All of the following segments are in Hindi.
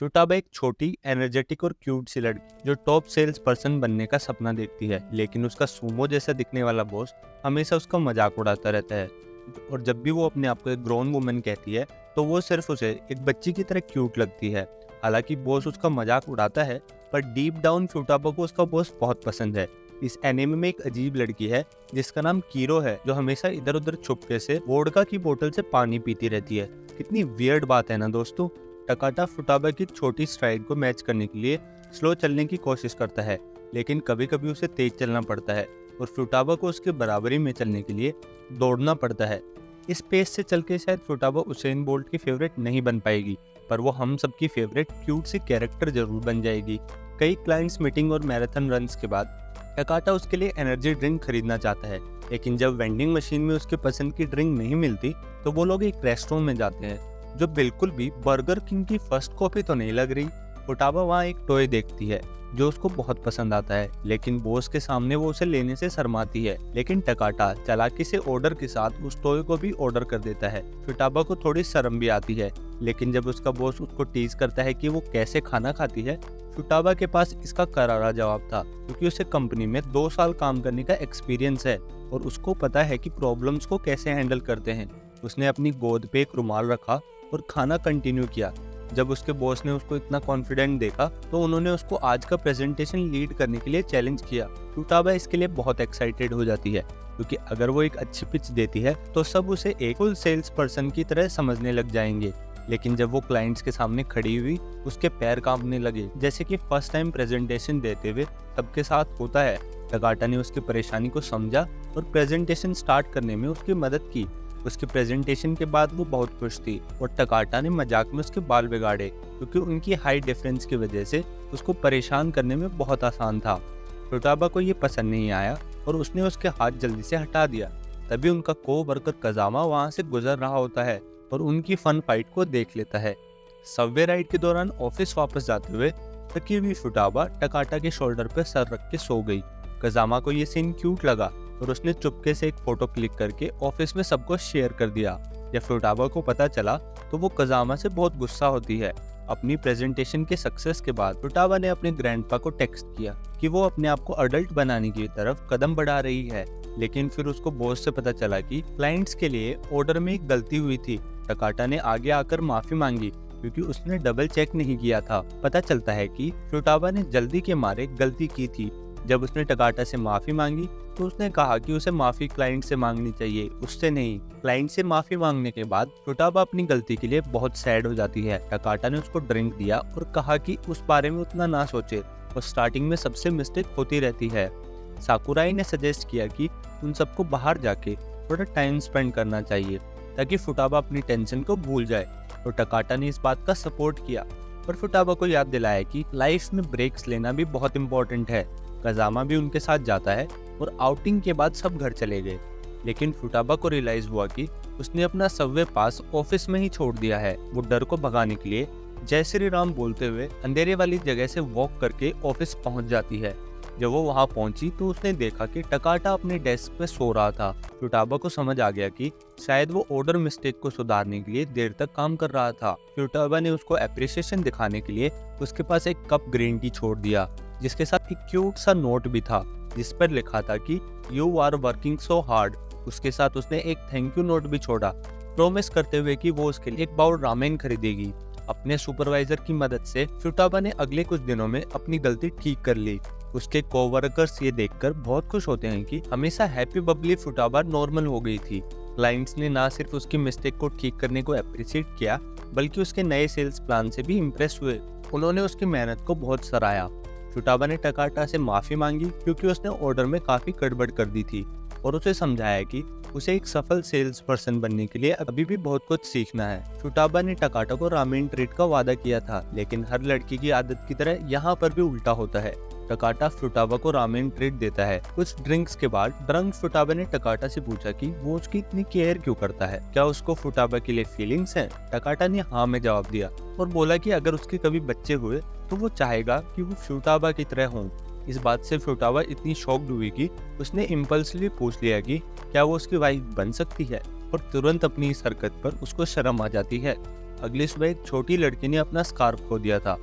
फुटाबा एक छोटी, एनर्जेटिक और क्यूट सी लड़की जो टॉप सेल्स पर्सन बनने का सपना देखती है, लेकिन उसका सूमो जैसा दिखने वाला बॉस हमेशा उसका मजाक उड़ाता रहता है। और जब भी वो अपने आप को एक ग्रोन वुमन कहती है, तो वो सिर्फ उसे एक बच्ची की तरह क्यूट लगती है। हालांकि बॉस उसका मजाक उड़ाता है, पर डीप डाउन फुटाबा को उसका बॉस बहुत पसंद है। इस एनीमे में एक अजीब लड़की है जिसका नाम कीरो है, जो हमेशा इधर उधर छुपके से वोडका की बोतल से पानी पीती रहती है। कितनी वियर्ड बात है ना दोस्तों। टकाटा फुटाबा की छोटी स्ट्राइड को मैच करने के लिए स्लो चलने की कोशिश करता है, लेकिन कभी कभी उसे तेज चलना पड़ता है और फुटाबा को उसके बराबरी में चलने के लिए दौड़ना पड़ता है। इस पेस से चल के शायद फुटाबा उसेन बोल्ट की फेवरेट नहीं बन पाएगी, पर वो हम सबकी फेवरेट क्यूट सी कैरेक्टर जरूर बन जाएगी। कई क्लाइंट्स मीटिंग और मैराथन रन्स के बाद टकाटा उसके लिए एनर्जी ड्रिंक खरीदना चाहता है, लेकिन जब वेंडिंग मशीन में उसके पसंद की ड्रिंक नहीं मिलती, तो वो लोग एक रेस्टोरेंट में जाते हैं जो बिल्कुल भी बर्गर किंग की फर्स्ट कॉपी तो नहीं लग रही। फुटाबा वहाँ एक टॉय देखती है जो उसको बहुत पसंद आता है, लेकिन बॉस के सामने वो उसे लेने से शर्माती है। लेकिन टकाटा चालाकी से ऑर्डर के साथ उस टॉय को भी ऑर्डर कर देता है। फुटाबा को थोड़ी शर्म भी आती है, लेकिन जब उसका बॉस उसको टीज करता है कि वो कैसे खाना खाती है, फुटाबा के पास इसका करारा जवाब था, क्योंकि उसे कंपनी में 2 साल काम करने का एक्सपीरियंस है और उसको पता है कि प्रॉब्लम्स को कैसे हैंडल करते हैं। उसने अपनी गोद पे एक रुमाल रखा और खाना कंटिन्यू किया। जब उसके बॉस ने उसको इतना कॉन्फिडेंट देखा, तो उन्होंने उसको आज का प्रेजेंटेशन लीड करने के लिए चैलेंज किया। फुटाबा इसके लिए बहुत एक्साइटेड हो जाती है, क्योंकि अगर वो एक अच्छी पिच देती है तो सब उसे एक फुल सेल्स पर्सन की तरह समझने लग जाएंगे। लेकिन जब वो क्लाइंट्स के सामने खड़ी हुई, उसके पैर कांपने लगे, जैसे कि फर्स्ट टाइम प्रेजेंटेशन देते हुए सबके साथ होता है। टकाटा ने उसकी परेशानी को समझा और प्रेजेंटेशन स्टार्ट करने में उसकी मदद की। उसके प्रेजेंटेशन के बाद वो बहुत खुश थी और टकाटा ने मजाक में उसके बाल बिगाड़े, क्योंकि उनकी हाइट डिफरेंस की वजह से उसको परेशान करने में बहुत आसान था। फुटाबा को ये पसंद नहीं आया और उसने उसके हाथ जल्दी से हटा दिया। तभी उनका को-वर्कर कजामा वहाँ से गुजर रहा होता है और उनकी फन फाइट को देख लेता है। सबवे राइड के दौरान ऑफिस वापस जाते हुए थकी हुई फुटाबा टकाटा के शोल्डर पर सर रख के सो गई। कजामा को ये सीन क्यूट लगा और उसने चुपके से एक फोटो क्लिक करके ऑफिस में सबको शेयर कर दिया। जब फुटाबा को पता चला, तो वो कजामा से बहुत गुस्सा होती है। अपनी प्रेजेंटेशन के सक्सेस के बाद फुटाबा ने अपने ग्रैंडपा को टेक्स्ट किया कि वो अपने आप को अडल्ट बनाने की तरफ कदम बढ़ा रही है। लेकिन फिर उसको बॉस से पता चला कि क्लाइंट्स के लिए ऑर्डर में एक गलती हुई थी। टकाटा ने आगे आकर माफी मांगी, क्योंकि उसने डबल चेक नहीं किया था। पता चलता है कि फुटाबा ने जल्दी के मारे गलती की थी। जब उसने टकाटा से माफी मांगी, तो उसने कहा कि उसे माफी क्लाइंट से मांगनी चाहिए, उससे नहीं। क्लाइंट से माफी मांगने के बाद फुटाबा अपनी गलती के लिए बहुत सैड हो जाती है। टकाटा ने उसको ड्रिंक दिया और कहा कि उस बारे में उतना ना सोचे, और स्टार्टिंग में सबसे मिस्टेक होती रहती है। साकुराई ने सजेस्ट किया कि उन सबको बाहर जाके थोड़ा टाइम स्पेंड करना चाहिए, ताकि फुटाबा अपनी टेंशन को भूल जाए, और टकाटा ने इस बात का सपोर्ट किया। पर फुटाबा को याद दिलाया कि लाइफ में ब्रेक्स लेना भी बहुत इंपॉर्टेंट है। कजामा भी उनके साथ जाता है और आउटिंग के बाद सब घर चले गए। लेकिन फुटाबा को रियलाइज हुआ कि उसने अपना सबवे पास ऑफिस में ही छोड़ दिया है। वो डर को भगाने के लिए जय श्री राम बोलते हुए अंधेरे वाली जगह से वॉक करके ऑफिस पहुंच जाती है। जब वो वहां पहुंची, तो उसने देखा कि टकाटा अपने डेस्क पे सो रहा था। फुटाबा को समझ आ गया कि शायद वो ऑर्डर मिस्टेक को सुधारने के लिए देर तक काम कर रहा था। फुटाबा ने उसको एप्रिसिएशन दिखाने के लिए उसके पास एक कप ग्रीन टी छोड़ दिया, जिसके साथ एक क्यूट सा नोट भी था, जिस पर लिखा था कि you are working so hard. उसके साथ उसने एक थैंक यू नोट भी छोड़ा, प्रॉमिस करते हुए कि वो उसके लिए एक बाउल रामेन खरीदेगी। अपने सुपरवाइजर की मदद से फुटाबा ने अगले कुछ दिनों में अपनी गलती ठीक कर ली। उसके कोवर्कर्स ये देखकर बहुत खुश होते हैं कि हमेशा हैप्पी बबली फुटाबा नॉर्मल हो गई थी। क्लाइंट्स ने ना सिर्फ उसकी मिस्टेक को ठीक करने को अप्रिशिएट किया, बल्कि उसके नए सेल्स प्लान से भी इम्प्रेस हुए। उन्होंने उसकी मेहनत को बहुत सराहा। फुटाबा ने टकाटा से माफी मांगी, क्योंकि उसने ऑर्डर में काफी गड़बड़ कर दी थी, और उसे समझाया कि उसे एक सफल सेल्स पर्सन बनने के लिए अभी भी बहुत कुछ सीखना है। फुटाबा ने टकाटा को रामेन ट्रीट का वादा किया था, लेकिन हर लड़की की आदत की तरह यहाँ पर भी उल्टा होता है। टकाटा फुटाबा को रामेन ट्रीट देता है। कुछ ड्रिंक्स के बाद ड्रंक फुटाबा ने टकाटा से पूछा कि वो उसकी इतनी केयर क्यों करता है, क्या उसको फुटाबा के लिए फीलिंग्स हैं? टकाटा ने हाँ में जवाब दिया और बोला कि अगर उसके कभी बच्चे हुए, तो वो चाहेगा कि वो फुटाबा की तरह हों। इस बात से फुटाबा इतनी शॉक्ड हुई कि उसने इम्पल्सिवली पूछ लिया कि क्या वो उसकी वाइफ बन सकती है, और तुरंत अपनी इस हरकत पर उसको शर्म आ जाती है। अगली सुबह एक छोटी लड़की ने अपना स्कार्फ खो दिया था।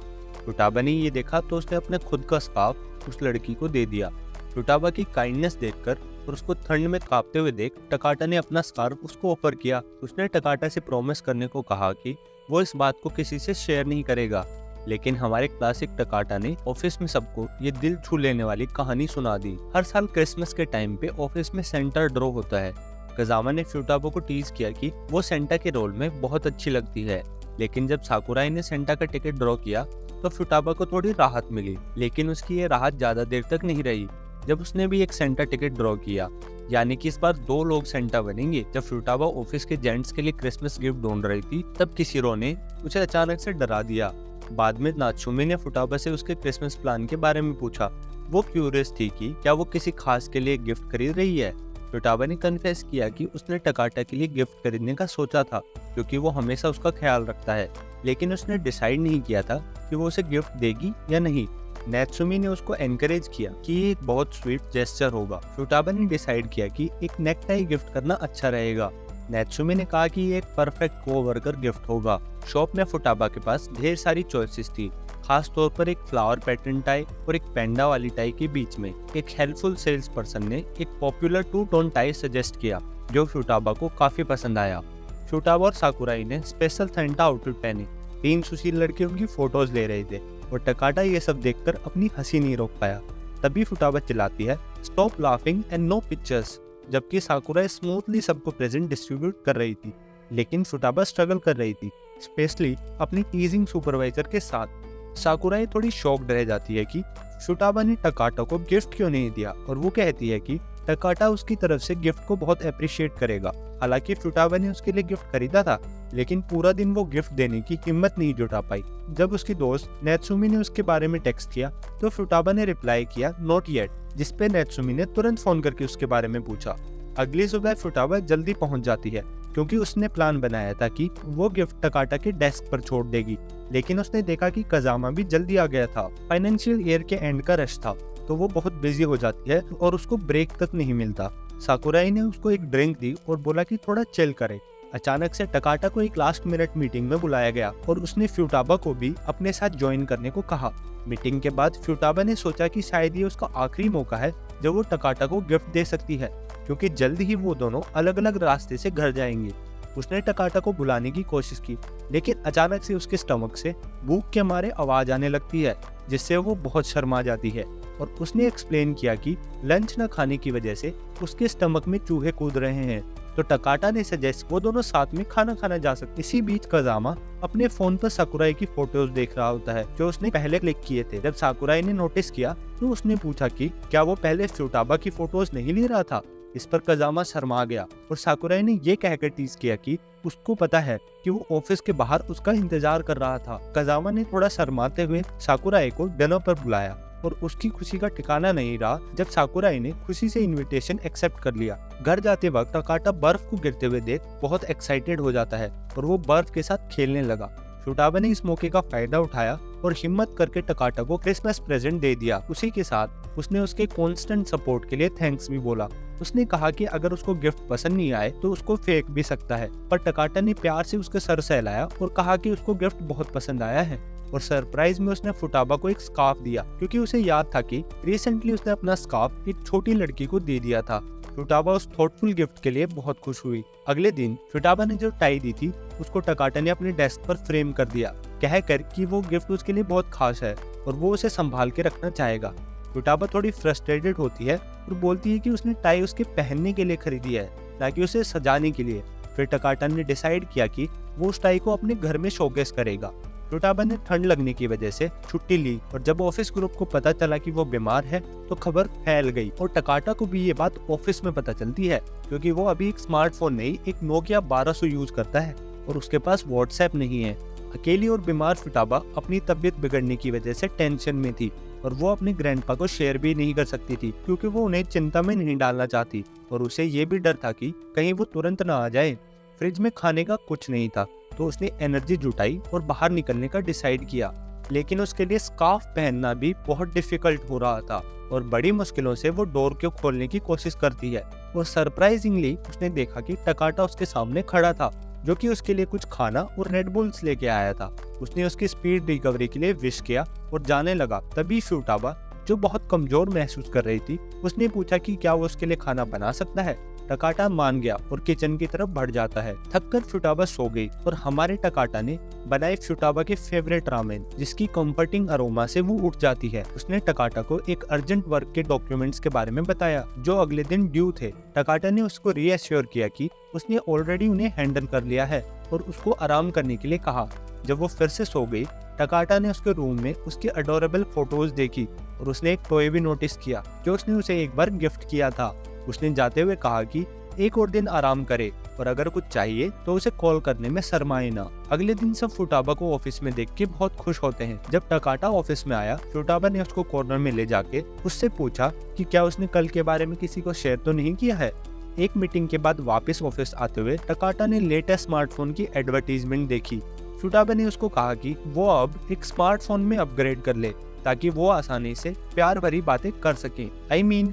फुटाबा ने ये देखा तो उसने अपने खुद का स्कार्फ उस लड़की को दे दिया। फुटाबा की काइंडनेस देखकर और उसको ठंड में कांपते हुए देख टकाटा ने अपना स्कार्फ उसको ऑफर किया। उसने टकाटा से प्रॉमिस करने को कहा कि वो इस बात को किसी से शेयर नहीं करेगा। लेकिन हमारे क्लासिक टकाटा ने ऑफिस में सबको ये दिल छू लेने वाली कहानी सुना दी। हर साल क्रिसमस के टाइम पे ऑफिस में सेंटा ड्रॉ होता है। कजामा ने फ्यूटाबो को टीज किया कि वो सेंटा के रोल में बहुत अच्छी लगती है। लेकिन जब साकुराई ने सेंटा का टिकट ड्रॉ किया तो फ्यूटाबा को थोड़ी राहत मिली, लेकिन उसकी ये राहत ज्यादा देर तक नहीं रही। जब उसने भी एक सेंटा टिकट ड्रॉ किया, यानी कि इस बार 2 लोग सेंटा बनेंगे। जब फ्यूटाबा ऑफिस के जेंट्स के लिए क्रिसमस गिफ्ट ढूंढ रही थी, तब किसी रो ने उसे अचानक से डरा दिया। बाद में नात्सुमी ने फुटाबा से उसके क्रिसमस प्लान के बारे में पूछा। वो क्यूरियस थी कि क्या वो किसी खास के लिए गिफ्ट खरीद रही है। फुटाबा ने कन्फेस किया कि उसने टकाटा के लिए गिफ्ट खरीदने का सोचा था, क्योंकि वो हमेशा उसका ख्याल रखता है, लेकिन उसने डिसाइड नहीं किया था कि वो उसे गिफ्ट देगी या नहीं। नात्सुमी ने उसको एनकरेज किया कि ये एक बहुत स्वीट जेस्चर होगा। फुटाबा ने डिसाइड किया कि एक नेकटाई गिफ्ट करना अच्छा रहेगा। नात्सुमी ने कहा कि ये एक परफेक्ट कोवर्कर गिफ्ट होगा। शॉप में फुटाबा के पास ढेर सारी चॉइसेस थी, खास तौर पर एक फ्लावर पैटर्न टाई और एक पेंडा वाली टाई के बीच में। एक हेल्पफुल सेल्स पर्सन ने एक पॉपुलर 2-टोन टाई सजेस्ट किया, जो फुटाबा को काफी पसंद आया। फुटाबा और साकुराई ने स्पेशल सेंटा आउटफिट पहने। 3 सुशील लड़के उनकी फोटोज ले रहे थे और टकाटा ये सब देखकर अपनी हंसी नहीं रोक पाया। तभी फुटाबा चिल्लाती है, stop laughing and no pictures, जबकि साकुराई स्मूथली सबको प्रेजेंट डिस्ट्रीब्यूट कर रही थी। लेकिन फुटाबा स्ट्रगल कर रही थी, स्पेशली अपनी टीजिंग सुपरवाइजर के साथ। साकुराई थोड़ी शॉक्ड रह जाती है कि फुटाबा ने टकाटा को गिफ्ट क्यों नहीं दिया, और वो कहती है कि टकाटा उसकी तरफ से गिफ्ट को बहुत अप्रिशिएट करेगा। हालांकि फुटाबा ने उसके लिए गिफ्ट खरीदा था, लेकिन पूरा दिन वो गिफ्ट देने की हिम्मत नहीं जुटा पाई। जब उसकी दोस्त नात्सुमी ने उसके बारे में टेक्स्ट किया तो फुटाबा ने रिप्लाई किया नॉट येट, जिसपे नात्सुमी ने तुरंत फोन करके उसके बारे में पूछा। अगली सुबह फुटाबा जल्दी पहुंच जाती है, क्योंकि उसने प्लान बनाया था कि वो गिफ्ट टकाटा के डेस्क पर छोड़ देगी। लेकिन उसने देखा कि कजामा भी जल्दी आ गया था। फाइनेंशियल ईयर के एंड का रश था, तो वो बहुत बिजी हो जाती है और उसको ब्रेक तक नहीं मिलता। साकुराई ने उसको एक ड्रिंक दी और बोला कि थोड़ा चिल करे। अचानक से टकाटा को एक लास्ट मिनट मीटिंग में बुलाया गया और उसने फ्यूटाबा को भी अपने साथ ज्वाइन करने को कहा। मीटिंग के बाद फ्यूटाबा ने सोचा कि शायद ये उसका आखिरी मौका है जब वो टकाटा को गिफ्ट दे सकती है, क्योंकि जल्द ही वो दोनों अलग अलग रास्ते से घर जाएंगे। उसने टकाटा को बुलाने की कोशिश की, लेकिन अचानक से उसके स्टमक से भूख के मारे आवाज आने लगती है, जिससे वो बहुत शर्मा जाती है। और उसने एक्सप्लेन किया कि लंच न खाने की वजह से उसके स्टमक में चूहे कूद रहे हैं। तो टकाटा ने सजेस्ट वो दोनों साथ में खाना खाना जा सकते। इसी बीच कजामा अपने फोन पर साकुराई की फोटोज देख रहा होता है, जो उसने पहले क्लिक किए थे। जब साकुराई ने नोटिस किया तो उसने पूछा कि क्या वो पहले फ्यूटाबा की फोटोज नहीं ले रहा था। इस पर कजामा शर्मा गया और साकुराई ने ये कहकर टीज किया कि उसको पता है कि वो ऑफिस के बाहर उसका इंतजार कर रहा था। कजामा ने थोड़ा शर्माते हुए साकुराई को डिनर पर बुलाया और उसकी खुशी का ठिकाना नहीं रहा जब साकुराई ने खुशी से इनविटेशन एक्सेप्ट कर लिया। घर जाते वक्त टकाटा बर्फ को गिरते हुए देख बहुत एक्साइटेड हो जाता है और वो बर्फ के साथ खेलने लगा। फुटाबा ने इस मौके का फायदा उठाया और हिम्मत करके टकाटा को क्रिसमस प्रेजेंट दे दिया। उसी के साथ उसने उसके कांस्टेंट सपोर्ट के लिए थैंक्स भी बोला। उसने कहा कि अगर उसको गिफ्ट पसंद नहीं आए तो उसको फेंक भी सकता है, पर टकाटा ने प्यार से उसके सर सहलाया और कहा कि उसको गिफ्ट बहुत पसंद आया है। और सरप्राइज में उसने फुटाबा को एक स्कार्फ दिया, क्योंकि उसे याद था कि रिसेंटली उसने अपना स्कार्फ एक छोटी लड़की को दे दिया था। फुटाबा उस थॉटफुल गिफ्ट के लिए बहुत खुश हुई। अगले दिन फुटाबा ने जो टाई दी थी उसको टकाटा ने अपने डेस्क पर फ्रेम कर दिया, कहकर कि वो गिफ्ट उसके लिए बहुत खास है और वो उसे संभाल के रखना चाहेगा। फुटाबा थोड़ी फ्रस्ट्रेटेड होती है और बोलती है कि उसने टाई उसके पहनने के लिए खरीदी है, ना कि उसे सजाने के लिए। फिर टकाटा ने डिसाइड किया कि वो उस टाई को अपने घर में शोकेस करेगा। फुटाबा ने ठंड लगने की वजह से छुट्टी ली और जब ऑफिस ग्रुप को पता चला कि वो बीमार है तो खबर फैल गई और टकाटा को भी ये बात ऑफिस में पता चलती है, क्योंकि वो अभी एक स्मार्टफोन नहीं, एक नोकिया 1200 यूज करता है और उसके पास व्हाट्सएप नहीं है। अकेली और बीमार फुटाबा अपनी तबीयत बिगड़ने की वजह से टेंशन में थी और वो अपने ग्रैंडपा को शेयर भी नहीं कर सकती थी, क्योंकि वो उन्हें चिंता में नहीं डालना चाहती और उसे ये भी डर था कि कहीं वो तुरंत ना आ जाए। फ्रिज में खाने का कुछ नहीं था, तो उसने एनर्जी जुटाई और बाहर निकलने का डिसाइड किया, लेकिन उसके लिए स्कार्फ पहनना भी बहुत डिफिकल्ट हो रहा था और बड़ी मुश्किलों से वो डोर को खोलने की कोशिश करती है और सरप्राइजिंगली उसने देखा कि टकाटा उसके सामने खड़ा था जो कि उसके लिए कुछ खाना और रेड बुल्स लेके आया था। उसने उसकी स्पीड रिकवरी के लिए विश किया और जाने लगा। तभी फ्यूटाबा, जो बहुत कमजोर महसूस कर रही थी, उसने पूछा कि क्या वो उसके लिए खाना बना सकता है। टकाटा मान गया और किचन की तरफ बढ़ जाता है। थककर फ्यूटाबा सो गई और हमारे टकाटा ने बनाई फ्यूटाबा के फेवरेट रामेन, जिसकी कंफर्टिंग अरोमा से वो उठ जाती है। उसने टकाटा को एक अर्जेंट वर्क के डॉक्यूमेंट्स के बारे में बताया जो अगले दिन ड्यू थे। टकाटा ने उसको रीअश्योर किया कि उसने ऑलरेडी उन्हें हैंडल कर लिया है और उसको आराम करने के लिए कहा। जब वो फिर से सो गई, टकाटा ने उसके रूम में उसकी अडोरेबल फोटोज देखी और उसने एक टॉय भी नोटिस किया जो उसने उसे एक बार गिफ्ट किया था। उसने जाते हुए कहा कि एक और दिन आराम करे और अगर कुछ चाहिए तो उसे कॉल करने में शर्माए ना। अगले दिन सब फ्यूटाबा को ऑफिस में देख के बहुत खुश होते हैं। जब टकाटा ऑफिस में आया, फ्यूटाबा ने उसको कॉर्नर में ले जाके उससे पूछा कि क्या उसने कल के बारे में किसी को शेयर तो नहीं किया है। एक मीटिंग के बाद वापस ऑफिस आते हुए टकाटा ने लेटेस्ट स्मार्टफोन की एडवर्टीजमेंट देखी। फ्यूटाबा ने उसको कहा कि वो अब एक स्मार्टफोन में अपग्रेड कर ले ताकि वो आसानी से प्यार भरी बातें कर सकें,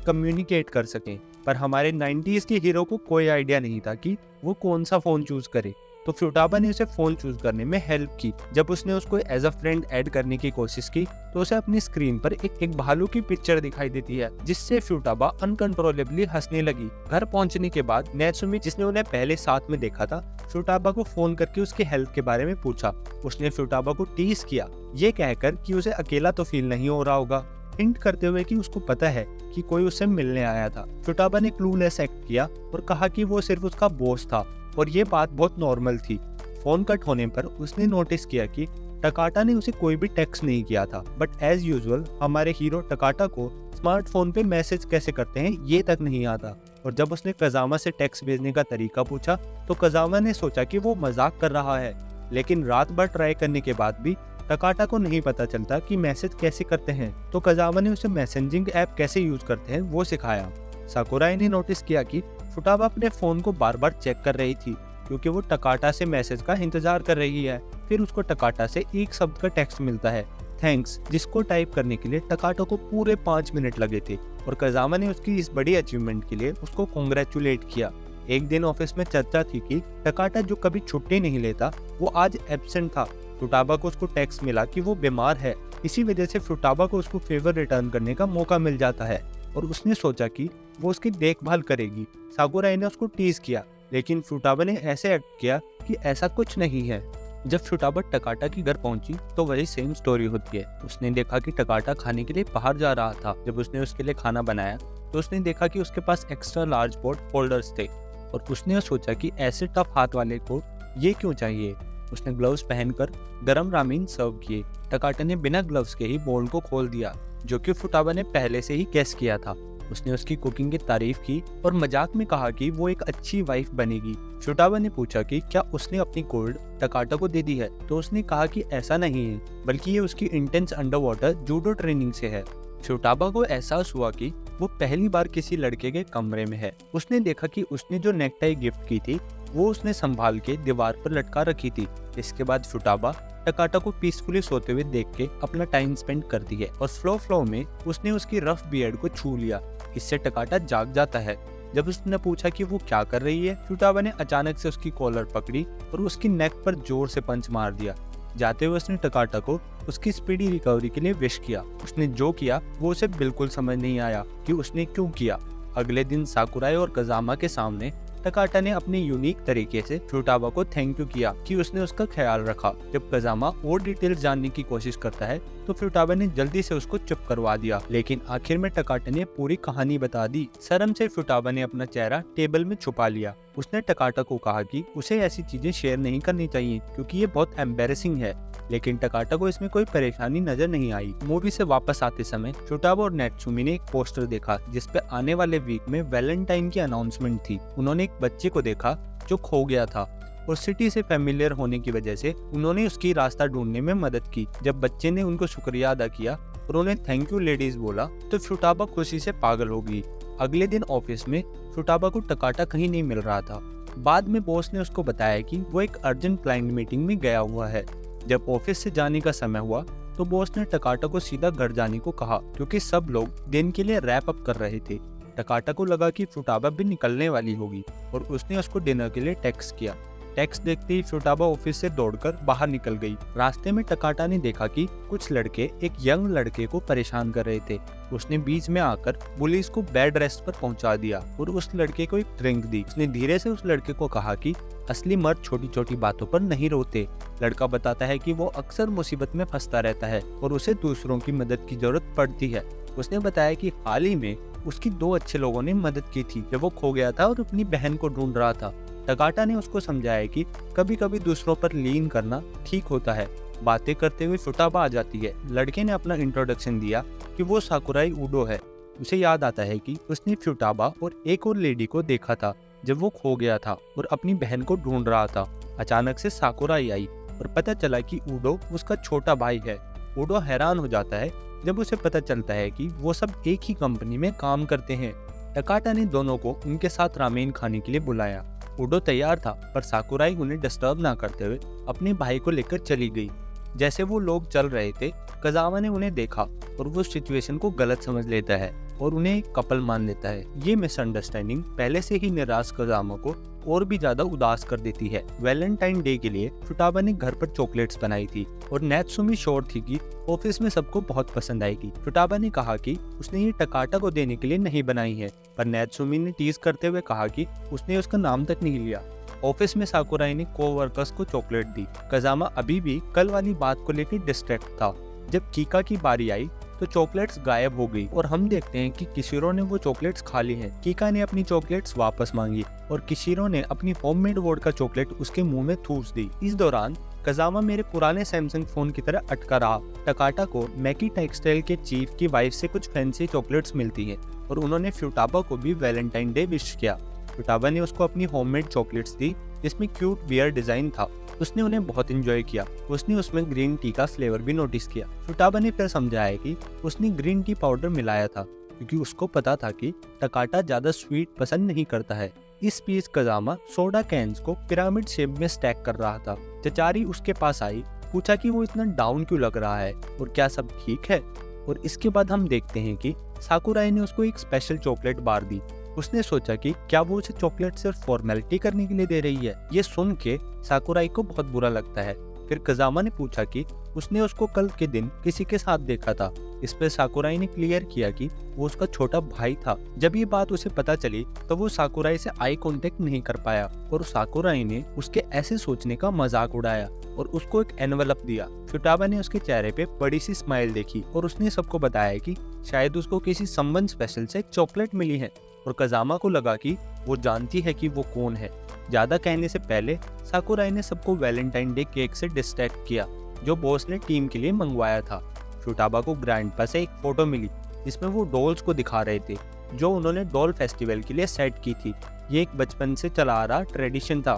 कम्युनिकेट कर सकें। पर हमारे 90s के हीरो को कोई आइडिया नहीं था कि वो कौन सा फोन चूज करे, तो फ्यूटाबा ने उसे फोन चूज करने में हेल्प की। जब उसने उसको एज अ फ्रेंड ऐड करने की कोशिश की तो उसे अपनी स्क्रीन पर एक भालू की पिक्चर दिखाई देती है, जिससे फ्यूटाबा अनकंट्रोलेबली हंसने लगी। घर पहुंचने के बाद नैत्सुमी, जिसने उन्हें पहले साथ में देखा था, फ्यूटाबा को फोन करके उसके हेल्थ के बारे में पूछा। उसने फ्यूटाबा को टीज किया, ये कहकर कि उसे अकेला तो फील नहीं हो रहा होगा, हिंट करते हुए कि उसको पता है कि कोई उससे मिलने आया था। फ्यूटाबा ने क्लूलेस एक्ट किया और कहा कि वो सिर्फ उसका बॉस था और ये बात बहुत नॉर्मल थी। फोन कट होने पर उसने नोटिस किया कि टकाटा ने उसे कोई भी टेक्स्ट नहीं किया था, बट एज यूजुअल हमारे हीरो टकाटा को स्मार्टफोन पे मैसेज कैसे करते हैं ये तक नहीं आता। और जब उसने कजामा से टेक्स्ट भेजने का तरीका पूछा तो कजामा ने सोचा कि वो मजाक कर रहा है, लेकिन रात भर ट्राई करने के बाद भी टकाटा को नहीं पता चलता कि मैसेज कैसे करते हैं, तो कजामा ने उसे मैसेजिंग ऐप कैसे यूज करते हैं वो सिखाया। साकुराई ने नोटिस किया कि फ्यूटाबा अपने फोन को बार बार चेक कर रही थी क्योंकि वो टकाटा से मैसेज का इंतजार कर रही है। फिर उसको टकाटा से एक शब्द का टेक्स्ट मिलता है, थैंक्स, जिसको टाइप करने के लिए टकाटा को पूरे 5 मिनट लगे थे और कजामा ने उसकी इस बड़ी अचीवमेंट के लिए उसको कॉन्ग्रेचुलेट किया। एक दिन ऑफिस में चर्चा थी कि टकाटा, जो कभी छुट्टी नहीं लेता, वो आज एब्सेंट था। फ्यूटाबा को उसको टेक्स्ट मिला कि वो बीमार है। इसी वजह से फ्यूटाबा को उसको फेवर रिटर्न करने का मौका मिल जाता है और उसने सोचा कि वो उसकी देखभाल करेगी। साकुराई ने उसको टीज किया, लेकिन फ्यूटाबा ने ऐसे एक्ट किया कि ऐसा कुछ नहीं है। जब फ्यूटाबा टकाटा के घर पहुंची तो वही सेम स्टोरी होती है। उसने देखा कि टकाटा खाने के लिए बाहर जा रहा था। जब उसने उसके लिए खाना बनाया तो उसने देखा कि उसके पास एक्स्ट्रा लार्ज पॉट होल्डर्स थे और उसने सोचा कि ऐसे टफ हाथ वाले को ये क्यों चाहिए। उसने ग्लव्स पहनकर गरम रामेन सर्व किए। टकाटा ने बिना ग्लव्स के ही बोल को खोल दिया, जो कि फ्यूटाबा ने पहले से ही गेस किया था। उसने उसकी कुकिंग की तारीफ की और मजाक में कहा कि वो एक अच्छी वाइफ बनेगी। फ्यूटाबा ने पूछा कि क्या उसने अपनी कोल्ड टकाटा को दे दी है, तो उसने कहा कि ऐसा नहीं है, बल्कि ये उसकी intense under water judo training से है। फ्यूटाबा को एहसास हुआ कि वो पहली बार किसी लड़के के कमरे में है। उसने देखा कि उसने जो नेकटाई गिफ्ट की थी वो उसने संभाल के दीवार पर लटका रखी थी। इसके बाद फ्यूटाबा टकाटा को पीसफुली सोते हुए देख के अपना टाइम स्पेंड करती है और फ्लो में उसने उसकी रफ बियर्ड को छू लिया। इससे टकाटा जाग जाता है। जब उसने पूछा कि वो क्या कर रही है, फ्यूटाबा ने अचानक से उसकी कॉलर पकड़ी और उसकी नेक पर जोर से पंच मार दिया। जाते हुए उसने टकाटा को उसकी स्पीडी रिकवरी के लिए विश किया। उसने जो किया वो उसे बिल्कुल समझ नहीं आया कि उसने क्यों किया। अगले दिन साकुराई और कजामा के सामने टकाटा ने अपने यूनिक तरीके से फ्यूटाबा को थैंक यू किया कि उसने उसका ख्याल रखा। जब कजामा और डिटेल्स जानने की कोशिश करता है तो फ्यूटाबा ने जल्दी से उसको चुप करवा दिया, लेकिन आखिर में टकाटा ने पूरी कहानी बता दी। शर्म से फ्यूटाबा ने अपना चेहरा टेबल में छुपा लिया। उसने टकाटा को कहा कि उसे ऐसी चीजें शेयर नहीं करनी चाहिए क्योंकि ये बहुत एम्बेरसिंग है, लेकिन टकाटा को इसमें कोई परेशानी नजर नहीं आई। मूवी से वापस आते समय फ्यूटाबा और नैत्सुमी ने एक पोस्टर देखा जिसपे आने वाले वीक में वैलेंटाइन की अनाउंसमेंट थी। उन्होंने एक बच्चे को देखा जो खो गया था और सिटी से फेमिलियर होने की वजह से उन्होंने उसकी रास्ता ढूंढने में मदद की। जब बच्चे ने उनको शुक्रिया अदा किया और उन्हें थैंक यू लेडीज बोला तो फ्यूटाबा खुशी से पागल हो गई। अगले दिन ऑफिस में फ्यूटाबा को टकाटा कहीं नहीं मिल रहा था। बाद में बॉस ने उसको बताया कि वो एक अर्जेंट क्लाइंट मीटिंग में गया हुआ है। जब ऑफिस से जाने का समय हुआ तो बॉस ने टकाटा को सीधा घर जाने को कहा क्योंकि सब लोग दिन के लिए रैप अप कर रहे थे। टकाटा को लगा कि फ्यूटाबा भी निकलने वाली होगी और उसने उसको डिनर के लिए टेक्स्ट किया। टेक्स्ट देखते ही फुटाबा ऑफिस से दौड़कर बाहर निकल गई। रास्ते में टकाटा ने देखा कि कुछ लड़के एक यंग लड़के को परेशान कर रहे थे। उसने बीच में आकर पुलिस को बेड रेस्ट पर पहुंचा दिया और उस लड़के को एक ड्रिंक दी। उसने धीरे से उस लड़के को कहा कि असली मर्द छोटी छोटी बातों पर नहीं रोते। लड़का बताता है कि वो अक्सर मुसीबत में फंसता रहता है और उसे दूसरों की मदद की जरूरत पड़ती है। उसने बताया कि हाल ही में उसकी 2 अच्छे लोगों ने मदद की थी जब वो खो गया था और अपनी बहन को ढूंढ रहा था। टकाटा ने उसको समझाया कि कभी कभी दूसरों पर लीन करना ठीक होता है। बातें करते हुए फुटाबा आ जाती है। लड़के ने अपना इंट्रोडक्शन दिया कि वो साकुराई उडो है। उसे याद आता है कि उसने फुटाबा और एक और लेडी को देखा था जब वो खो गया था और अपनी बहन को ढूंढ रहा था। अचानक से साकुराई आई और पता चला कि उडो उसका छोटा भाई है। उडो हैरान हो जाता है जब उसे पता चलता है कि वो सब एक ही कंपनी में काम करते हैं। टकाटा ने दोनों को उनके साथ रामेन खाने के लिए बुलाया। उडो तैयार था पर साकुराई उन्हें डिस्टर्ब ना करते हुए अपने भाई को लेकर चली गई। जैसे वो लोग चल रहे थे, कजामा ने उन्हें देखा और वो सिचुएशन को गलत समझ लेता है और उन्हें एक कपल मान लेता है। ये मिसअंडरस्टैंडिंग पहले से ही निराश कजामा को और भी ज्यादा उदास कर देती है। वैलेंटाइन डे के लिए फुटाबा ने घर पर चॉकलेट्स बनाई थी और नात्सुमी श्योर थी कि ऑफिस में सबको बहुत पसंद आएगी। फुटाबा ने कहा कि उसने ये टकाटा को देने के लिए नहीं बनाई है, पर नात्सुमी ने टीज करते हुए कहा कि उसने उसका नाम तक नहीं लिया। ऑफिस में साकुराई ने कोवर्कर्स को चॉकलेट दी। कजामा अभी भी कल वाली बात को लेकर डिस्ट्रैक्ट था। जब कीका की बारी आई तो चॉकलेट्स गायब हो गई और हम देखते हैं कि किशिरो ने वो चॉकलेट्स खा ली हैं। कीका ने अपनी चॉकलेट्स वापस मांगी और किशिरो ने अपनी होममेड वोडका चॉकलेट उसके मुंह में ठूस दी। इस दौरान कजामा मेरे पुराने सैमसंग फोन की तरह अटका रहा। टकाटा को मैकी टेक्सटाइल के चीफ की वाइफ से कुछ फैंसी चॉकलेट्स मिलती हैं और उन्होंने फुटाबा को भी वैलेंटाइन डे विश किया। फुटाबा ने उसको अपनी होममेड चॉकलेट्स दी जिसमें क्यूट बियर डिजाइन था। उसने उन्हें बहुत एंजॉय किया। उसने उसमें ग्रीन टी का फ्लेवर भी नोटिस किया। फुटाबा ने फिर समझाया कि उसने ग्रीन टी पाउडर मिलाया था क्योंकि उसको पता था कि टकाटा ज्यादा स्वीट पसंद नहीं करता है। इस बीच कजामा सोडा कैंस को पिरामिड शेप में स्टैक कर रहा था। चचारी उसके पास आई, पूछा कि वो इतना डाउन क्यों लग रहा है और क्या सब ठीक है। और इसके बाद हम देखते हैं कि साकुराई ने उसको एक स्पेशल चॉकलेट बार दी। उसने सोचा कि क्या वो उसे चॉकलेट सिर्फ फॉर्मेलिटी करने के लिए दे रही है। ये सुन के साकुराई को बहुत बुरा लगता है। फिर कजामा ने पूछा कि उसने उसको कल के दिन किसी के साथ देखा था। इस पे साकुराई ने क्लियर किया कि वो उसका छोटा भाई था। जब ये बात उसे पता चली तो वो साकुराई से आई कांटेक्ट नहीं कर पाया और साकुराई ने उसके ऐसे सोचने का मजाक उड़ाया और उसको एक एनवेलप दिया। फुटाबा ने उसके चेहरे पे बड़ी सी स्माइल देखी और उसने सबको बताया कि शायद उसको किसी संबंध स्पेशल से चॉकलेट मिली है और कजामा को लगा कि वो जानती है कि वो कौन है। ज्यादा कहने से पहले साकुराई ने सबको वैलेंटाइन डे केक से डिस्ट्रैक्ट किया जो बॉस ने टीम के लिए मंगवाया था। फुटाबा को ग्रैंडपा से एक फोटो मिली जिसमें वो डॉल्स को दिखा रहे थे जो उन्होंने डॉल फेस्टिवल के लिए सेट की थी। ये एक बचपन से चला आ रहा ट्रेडिशन था।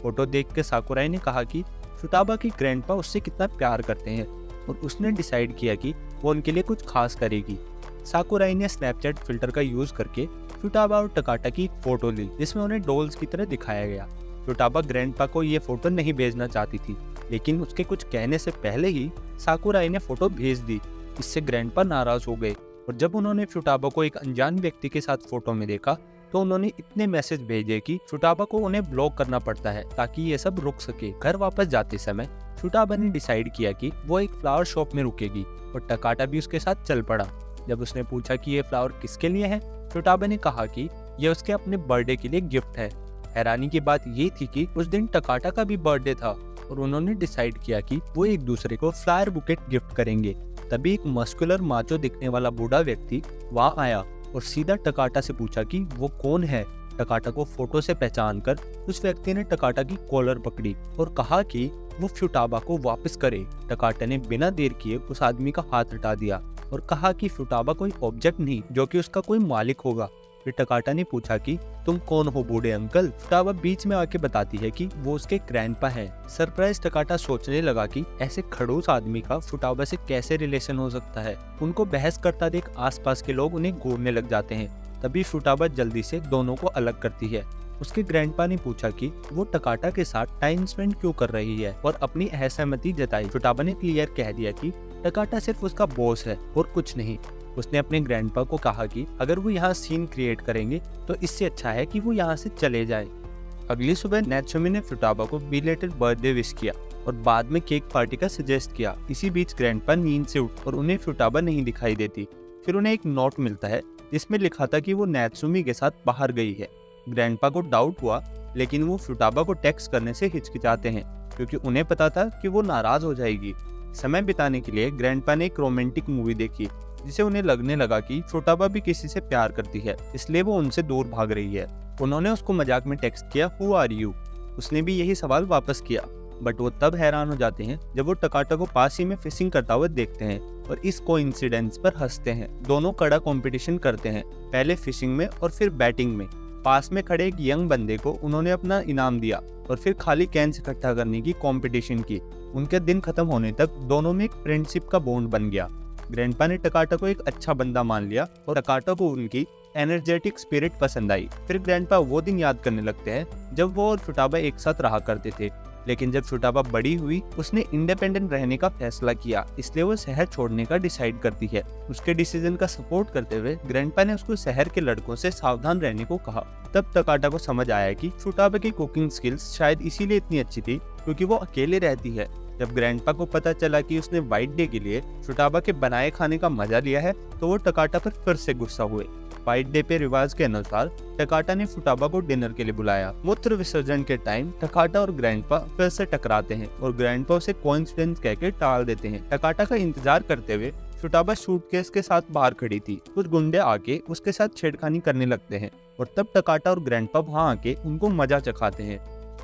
फोटो देख के साकुराई ने कहा कि फुटाबा की ग्रैंडपा उससे कितना प्यार करते हैं और उसने डिसाइड किया कि वो उनके लिए कुछ खास करेगी। साकुराई ने स्नैपचैट फिल्टर का यूज करके फुटाबा और टकाटा की एक फोटो ली जिसमें उन्हें डॉल्स की तरह दिखाया गया। फुटाबा ग्रैंडपा को ये फोटो नहीं भेजना चाहती थी, लेकिन उसके कुछ कहने से पहले ही साकुराई ने फोटो भेज दी। इससे ग्रैंडपा नाराज हो गए और जब उन्होंने फुटाबा को एक अनजान व्यक्ति के साथ फोटो में देखा तो उन्होंने इतने मैसेज भेजे कि फुटाबा को उन्हें ब्लॉक करना पड़ता है ताकि ये सब रुक सके। घर वापस जाते समय फुटाबा ने डिसाइड किया कि वो एक फ्लावर शॉप में रुकेगी और टकाटा भी उसके साथ चल पड़ा। जब उसने पूछा कि ये फ्लावर किसके लिए है, फुटाबा ने कहा कि ये उसके अपने बर्थडे के लिए गिफ्ट है। हैरानी की बात ये थी कि उस दिन टकाटा का भी बर्थडे था और उन्होंने डिसाइड किया कि वो एक दूसरे को फ्लावर बुकेट गिफ्ट करेंगे। तभी एक मस्कुलर माचो दिखने वाला बूढ़ा व्यक्ति वहाँ आया और सीधा टकाटा से पूछा कि वो कौन है। टकाटा को फोटो से पहचान कर उस व्यक्ति ने टकाटा की कॉलर पकड़ी और कहा कि वो फुटाबा को वापस करे। टकाटा ने बिना देर किए उस आदमी का हाथ हटा दिया और कहा कि फुटाबा कोई ऑब्जेक्ट नहीं जो कि उसका कोई मालिक होगा। फिर टकाटा ने पूछा कि तुम कौन हो बूढ़े अंकल। फुटाबा बीच में आके बताती है कि वो उसके ग्रैंडपा है। सरप्राइज टकाटा सोचने लगा कि ऐसे खड़ूस आदमी का फुटाबा से कैसे रिलेशन हो सकता है। उनको बहस करता देख आसपास के लोग उन्हें घूरने लग जाते हैं। तभी फुटाबा जल्दी से दोनों को अलग करती है। उसके ग्रैंडपा ने पूछा कि वो टकाटा के साथ टाइम स्पेंड क्यों कर रही है और अपनी असहमति जताई। फुटाबा ने क्लियर कह दिया कि टकाटा सिर्फ उसका बॉस है और कुछ नहीं। उसने अपने ग्रैंडपा को कहा कि अगर वो यहाँ सीन क्रिएट करेंगे तो इससे अच्छा है कि वो यहाँ से चले जाए। अगली सुबह नात्सुमी ने फुटाबा को बिलेटेड बर्थडे विश किया और बाद में केक पार्टी का सजेस्ट किया। इसी बीच ग्रैंडपा नींद से उठ और उन्हें फुटाबा नहीं दिखाई देती। फिर उन्हें एक नोट मिलता है जिसमें लिखा था कि वो नात्सुमी के साथ बाहर गई है। ग्रैंडपा को डाउट हुआ, लेकिन वो फुटाबा को टेक्स्ट करने से हिचकिचाते हैं क्योंकि उन्हें पता था कि वो नाराज हो जाएगी। समय बिताने के लिए ग्रैंडपा ने एक रोमांटिक मूवी देखी जिसे उन्हें लगने लगा कि फुटाबा भी किसी से प्यार करती है, इसलिए वो उनसे दूर भाग रही है। उन्होंने उसको मजाक में टेक्स्ट किया, हु आर यू? उसने भी यही सवाल वापस किया, बट वो तब हैरान हो जाते हैं जब वो टकाटा को पास ही में फिशिंग करता हुआ देखते हैं और इस कोइंसिडेंस पर हंसते हैं। दोनों कड़ा कंपटीशन करते हैं, पहले फिशिंग में और फिर बैटिंग में। पास में खड़े एक यंग बंदे को उन्होंने अपना इनाम दिया और फिर खाली कैंस इकट्ठा करने की कंपटीशन की। उनके दिन खत्म होने तक दोनों में एक फ्रेंडशिप का बॉन्ड बन गया। ग्रैंडपा ने टकाटा को एक अच्छा बंदा मान लिया और टकाटा को उनकी एनर्जेटिक स्पिरिट पसंद आई। फिर ग्रैंडपा वो दिन याद करने लगते हैं जब वो और फुटाबा एक साथ रहा करते थे, लेकिन जब फुटाबा बड़ी हुई उसने इंडिपेंडेंट रहने का फैसला किया, इसलिए वो शहर छोड़ने का डिसाइड करती है। उसके डिसीजन का सपोर्ट करते हुए ग्रैंडपा ने उसको शहर के लड़कों से सावधान रहने को कहा। तब टकाटा को समझ आया कि फुटाबा की कुकिंग स्किल्स शायद इसीलिए इतनी अच्छी थी क्योंकि वो अकेले रहती है। जब ग्रैंडपा को पता चला कि उसने व्हाइट डे के लिए फुटाबा के बनाए खाने का मजा लिया है तो वो टकाटा पर फिर से गुस्सा हुए। व्हाइट डे पे रिवाज के अनुसार टकाटा ने फुटाबा को डिनर के लिए बुलाया। मूत्र विसर्जन के टाइम टकाटा और ग्रैंडपा फिर से टकराते हैं और ग्रैंडपा उसे कोइंसिडेंस कहकर टाल देते हैं। टकाटा का इंतजार करते हुए फुटाबा सूटकेस के साथ बाहर खड़ी थी। कुछ गुंडे आके उसके साथ छेड़खानी करने लगते हैं और तब टकाटा और ग्रैंडपा वहाँ आके उनको मजा चखाते हैं।